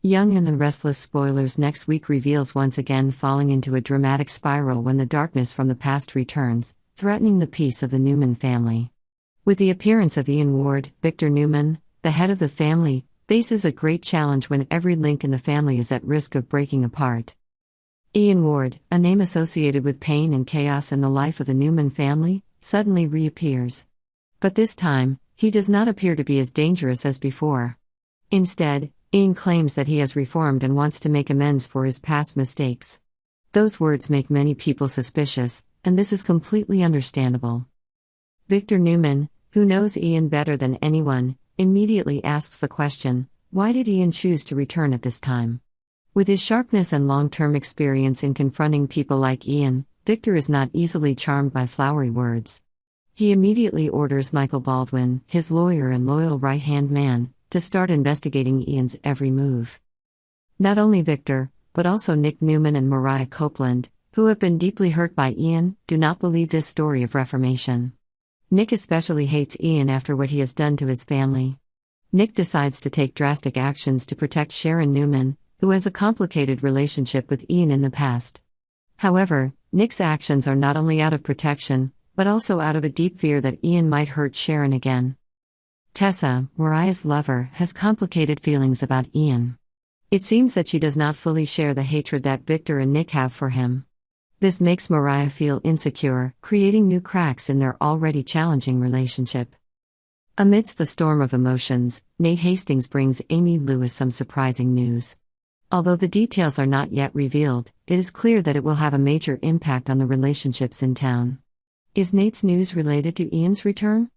Young and the Restless spoilers next week reveals once again falling into a dramatic spiral when the darkness from the past returns, threatening the peace of the Newman family. With the appearance of Ian Ward, Victor Newman, the head of the family, faces a great challenge when every link in the family is at risk of breaking apart. Ian Ward, a name associated with pain and chaos in the life of the Newman family, suddenly reappears. But this time, he does not appear to be as dangerous as before. Instead, Ian claims that he has reformed and wants to make amends for his past mistakes. Those words make many people suspicious, and this is completely understandable. Victor Newman, who knows Ian better than anyone, immediately asks the question, why did Ian choose to return at this time? With his sharpness and long-term experience in confronting people like Ian, Victor is not easily charmed by flowery words. He immediately orders Michael Baldwin, his lawyer and loyal right-hand man, to start investigating Ian's every move. Not only Victor, but also Nick Newman and Mariah Copeland, who have been deeply hurt by Ian, do not believe this story of reformation. Nick especially hates Ian after what he has done to his family. Nick decides to take drastic actions to protect Sharon Newman, who has a complicated relationship with Ian in the past. However, Nick's actions are not only out of protection, but also out of a deep fear that Ian might hurt Sharon again. Tessa, Mariah's lover, has complicated feelings about Ian. It seems that she does not fully share the hatred that Victor and Nick have for him. This makes Mariah feel insecure, creating new cracks in their already challenging relationship. Amidst the storm of emotions, Nate Hastings brings Amy Lewis some surprising news. Although the details are not yet revealed, it is clear that it will have a major impact on the relationships in town. Is Nate's news related to Ian's return?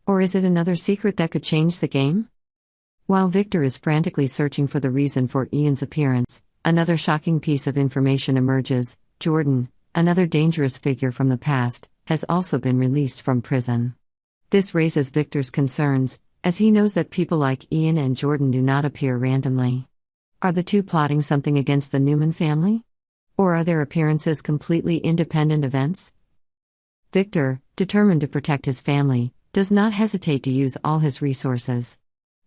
Or is it another secret that could change the game? While Victor is frantically searching for the reason for Ian's appearance, another shocking piece of information emerges. Jordan, another dangerous figure from the past, has also been released from prison. This raises Victor's concerns, as he knows that people like Ian and Jordan do not appear randomly. Are the two plotting something against the Newman family? Or are their appearances completely independent events? Victor, determined to protect his family, does not hesitate to use all his resources.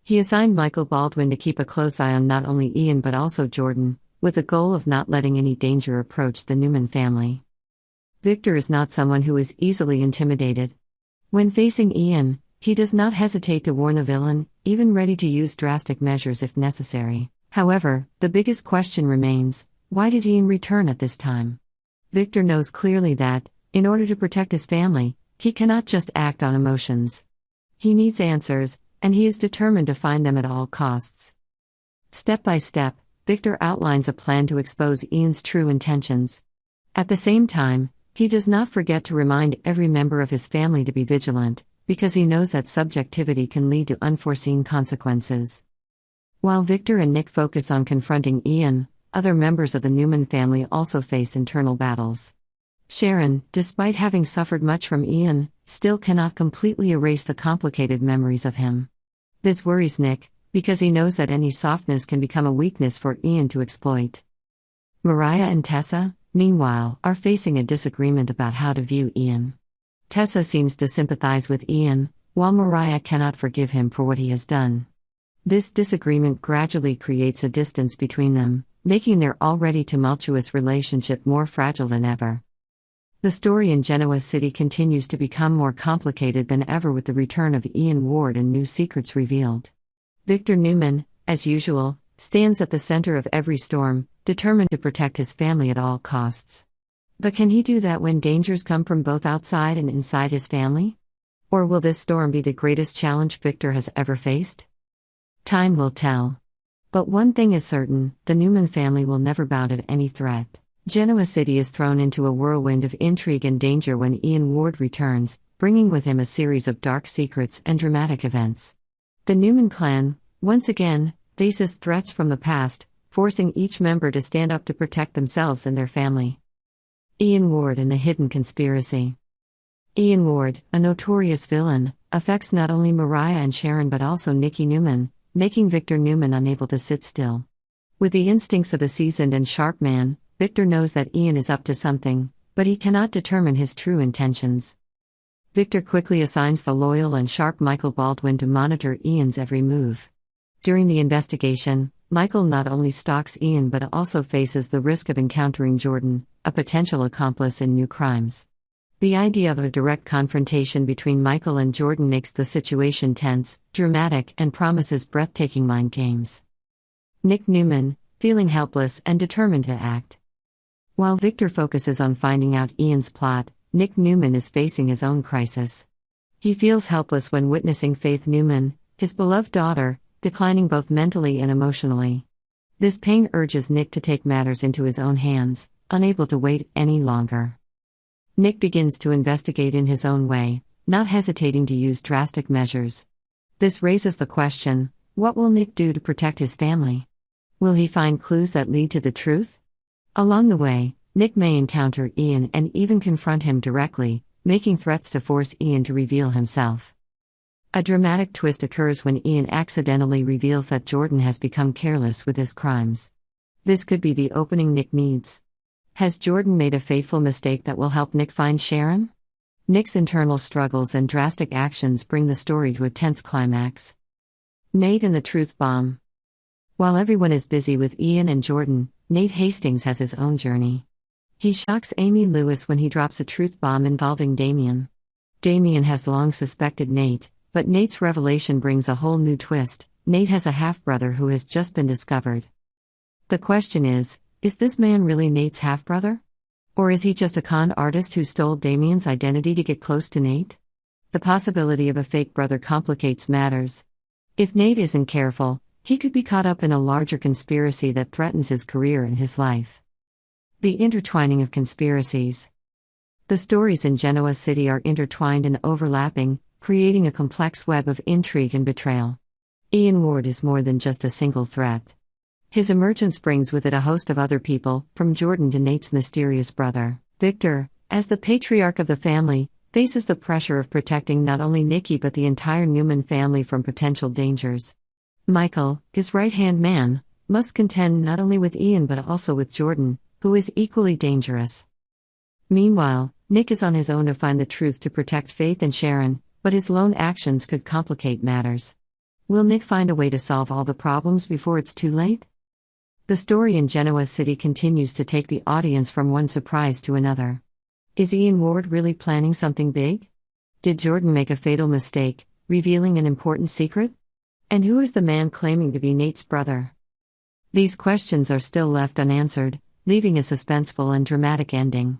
He assigned Michael Baldwin to keep a close eye on not only Ian but also Jordan, with the goal of not letting any danger approach the Newman family. Victor is not someone who is easily intimidated. When facing Ian, he does not hesitate to warn the villain, even ready to use drastic measures if necessary. However, the biggest question remains, why did Ian return at this time? Victor knows clearly that, in order to protect his family, he cannot just act on emotions. He needs answers, and he is determined to find them at all costs. Step by step, Victor outlines a plan to expose Ian's true intentions. At the same time, he does not forget to remind every member of his family to be vigilant, because he knows that subjectivity can lead to unforeseen consequences. While Victor and Nick focus on confronting Ian, other members of the Newman family also face internal battles. Sharon, despite having suffered much from Ian, still cannot completely erase the complicated memories of him. This worries Nick, because he knows that any softness can become a weakness for Ian to exploit. Mariah and Tessa, meanwhile, are facing a disagreement about how to view Ian. Tessa seems to sympathize with Ian, while Mariah cannot forgive him for what he has done. This disagreement gradually creates a distance between them, making their already tumultuous relationship more fragile than ever. The story in Genoa City continues to become more complicated than ever with the return of Ian Ward and new secrets revealed. Victor Newman, as usual, stands at the center of every storm, determined to protect his family at all costs. But can he do that when dangers come from both outside and inside his family? Or will this storm be the greatest challenge Victor has ever faced? Time will tell. But one thing is certain, the Newman family will never bow to any threat. Genoa City is thrown into a whirlwind of intrigue and danger when Ian Ward returns, bringing with him a series of dark secrets and dramatic events. The Newman clan, once again, faces threats from the past, forcing each member to stand up to protect themselves and their family. Ian Ward and the hidden conspiracy. Ian Ward, a notorious villain, affects not only Mariah and Sharon but also Nicky Newman, making Victor Newman unable to sit still. With the instincts of a seasoned and sharp man, Victor knows that Ian is up to something, but he cannot determine his true intentions. Victor quickly assigns the loyal and sharp Michael Baldwin to monitor Ian's every move. During the investigation, Michael not only stalks Ian but also faces the risk of encountering Jordan, a potential accomplice in new crimes. The idea of a direct confrontation between Michael and Jordan makes the situation tense, dramatic, and promises breathtaking mind games. Nick Newman, feeling helpless and determined to act. While Victor focuses on finding out Ian's plot, Nick Newman is facing his own crisis. He feels helpless when witnessing Faith Newman, his beloved daughter, declining both mentally and emotionally. This pain urges Nick to take matters into his own hands, unable to wait any longer. Nick begins to investigate in his own way, not hesitating to use drastic measures. This raises the question, what will Nick do to protect his family? Will he find clues that lead to the truth? Along the way, Nick may encounter Ian and even confront him directly, making threats to force Ian to reveal himself. A dramatic twist occurs when Ian accidentally reveals that Jordan has become careless with his crimes. This could be the opening Nick needs. Has Jordan made a fateful mistake that will help Nick find Sharon? Nick's internal struggles and drastic actions bring the story to a tense climax. Nate and the Truth Bomb. While everyone is busy with Ian and Jordan, Nate Hastings has his own journey. He shocks Amy Lewis when he drops a truth bomb involving Damien. Damien has long suspected Nate, but Nate's revelation brings a whole new twist. Nate has a half-brother who has just been discovered. The question is this man really Nate's half-brother? Or is he just a con artist who stole Damien's identity to get close to Nate? The possibility of a fake brother complicates matters. If Nate isn't careful, he could be caught up in a larger conspiracy that threatens his career and his life. The intertwining of conspiracies. The stories in Genoa City are intertwined and overlapping, creating a complex web of intrigue and betrayal. Ian Ward is more than just a single threat. His emergence brings with it a host of other people, from Jordan to Nate's mysterious brother. Victor, as the patriarch of the family, faces the pressure of protecting not only Nicky but the entire Newman family from potential dangers. Michael, his right-hand man, must contend not only with Ian but also with Jordan, who is equally dangerous. Meanwhile, Nick is on his own to find the truth to protect Faith and Sharon, but his lone actions could complicate matters. Will Nick find a way to solve all the problems before it's too late? The story in Genoa City continues to take the audience from one surprise to another. Is Ian Ward really planning something big? Did Jordan make a fatal mistake, revealing an important secret? And who is the man claiming to be Nate's brother? These questions are still left unanswered, leaving a suspenseful and dramatic ending.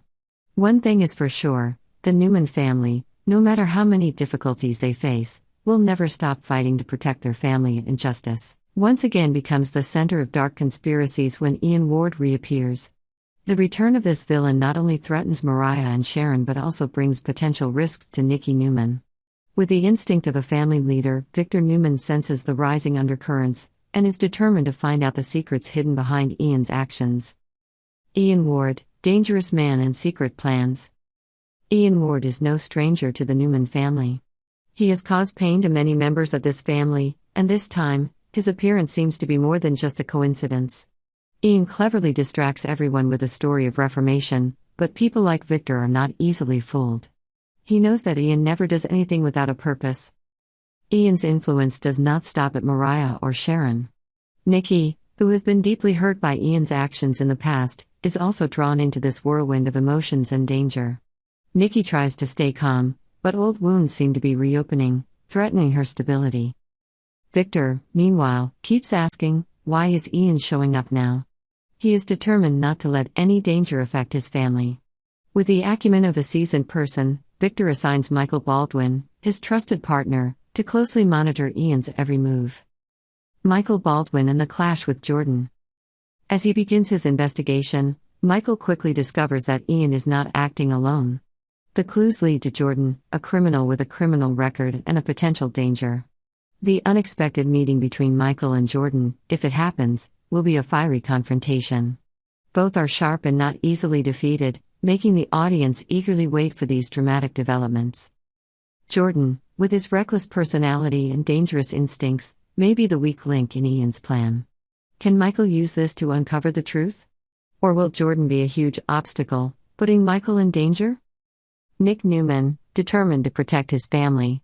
One thing is for sure, the Newman family, no matter how many difficulties they face, will never stop fighting to protect their family, and justice once again becomes the center of dark conspiracies when Ian Ward reappears. The return of this villain not only threatens Mariah and Sharon but also brings potential risks to Nicky Newman. With the instinct of a family leader, Victor Newman senses the rising undercurrents, and is determined to find out the secrets hidden behind Ian's actions. Ian Ward, dangerous man and secret plans. Ian Ward is no stranger to the Newman family. He has caused pain to many members of this family, and this time, his appearance seems to be more than just a coincidence. Ian cleverly distracts everyone with a story of reformation, but people like Victor are not easily fooled. He knows that Ian never does anything without a purpose. Ian's influence does not stop at Mariah or Sharon. Nicky, who has been deeply hurt by Ian's actions in the past, is also drawn into this whirlwind of emotions and danger. Nicky tries to stay calm, but old wounds seem to be reopening, threatening her stability. Victor, meanwhile, keeps asking, why is Ian showing up now? He is determined not to let any danger affect his family. With the acumen of a seasoned person, Victor assigns Michael Baldwin, his trusted partner, to closely monitor Ian's every move. Michael Baldwin and the clash with Jordan. As he begins his investigation, Michael quickly discovers that Ian is not acting alone. The clues lead to Jordan, a criminal with a criminal record and a potential danger. The unexpected meeting between Michael and Jordan, if it happens, will be a fiery confrontation. Both are sharp and not easily defeated, making the audience eagerly wait for these dramatic developments. Jordan, with his reckless personality and dangerous instincts, may be the weak link in Ian's plan. Can Michael use this to uncover the truth? Or will Jordan be a huge obstacle, putting Michael in danger? Nick Newman, determined to protect his family.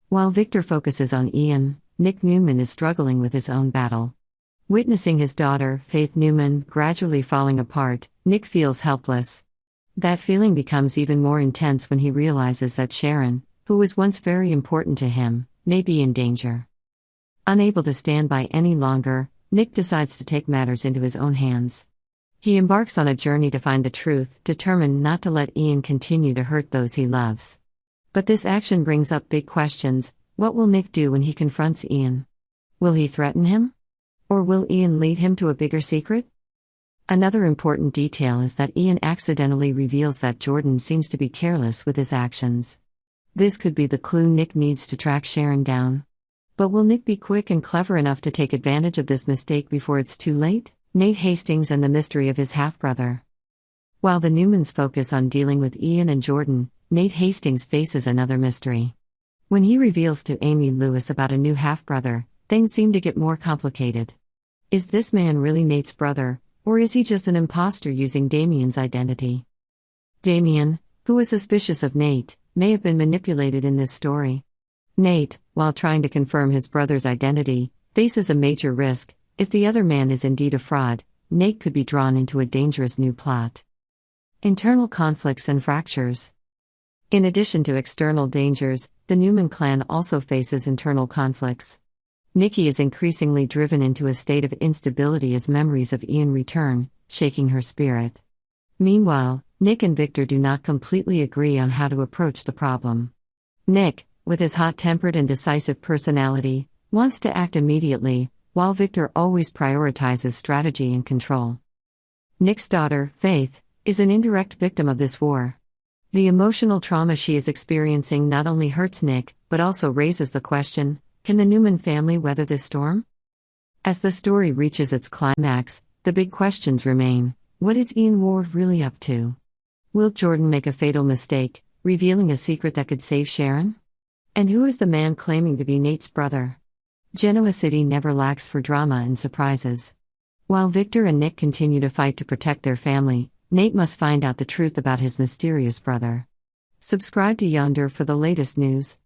While Victor focuses on Ian, Nick Newman is struggling with his own battle. Witnessing his daughter, Faith Newman, gradually falling apart, Nick feels helpless. That feeling becomes even more intense when he realizes that Sharon, who was once very important to him, may be in danger. Unable to stand by any longer, Nick decides to take matters into his own hands. He embarks on a journey to find the truth, determined not to let Ian continue to hurt those he loves. But this action brings up big questions. What will Nick do when he confronts Ian? Will he threaten him? Or will Ian lead him to a bigger secret? Another important detail is that Ian accidentally reveals that Jordan seems to be careless with his actions. This could be the clue Nick needs to track Sharon down. But will Nick be quick and clever enough to take advantage of this mistake before it's too late? Nate Hastings and the mystery of his half-brother. While the Newmans focus on dealing with Ian and Jordan, Nate Hastings faces another mystery. When he reveals to Amy Lewis about a new half-brother, things seem to get more complicated. Is this man really Nate's brother, or is he just an imposter using Damien's identity? Damien, who is suspicious of Nate, may have been manipulated in this story. Nate, while trying to confirm his brother's identity, faces a major risk. If the other man is indeed a fraud, Nate could be drawn into a dangerous new plot. Internal conflicts and fractures. In addition to external dangers, the Newman clan also faces internal conflicts. Nikki is increasingly driven into a state of instability as memories of Ian return, shaking her spirit. Meanwhile, Nick and Victor do not completely agree on how to approach the problem. Nick, with his hot-tempered and decisive personality, wants to act immediately, while Victor always prioritizes strategy and control. Nick's daughter, Faith, is an indirect victim of this war. The emotional trauma she is experiencing not only hurts Nick, but also raises the question, can the Newman family weather this storm? As the story reaches its climax, the big questions remain. What is Ian Ward really up to? Will Jordan make a fatal mistake, revealing a secret that could save Sharon? And who is the man claiming to be Nate's brother? Genoa City never lacks for drama and surprises. While Victor and Nick continue to fight to protect their family, Nate must find out the truth about his mysterious brother. Subscribe to Yonder for the latest news.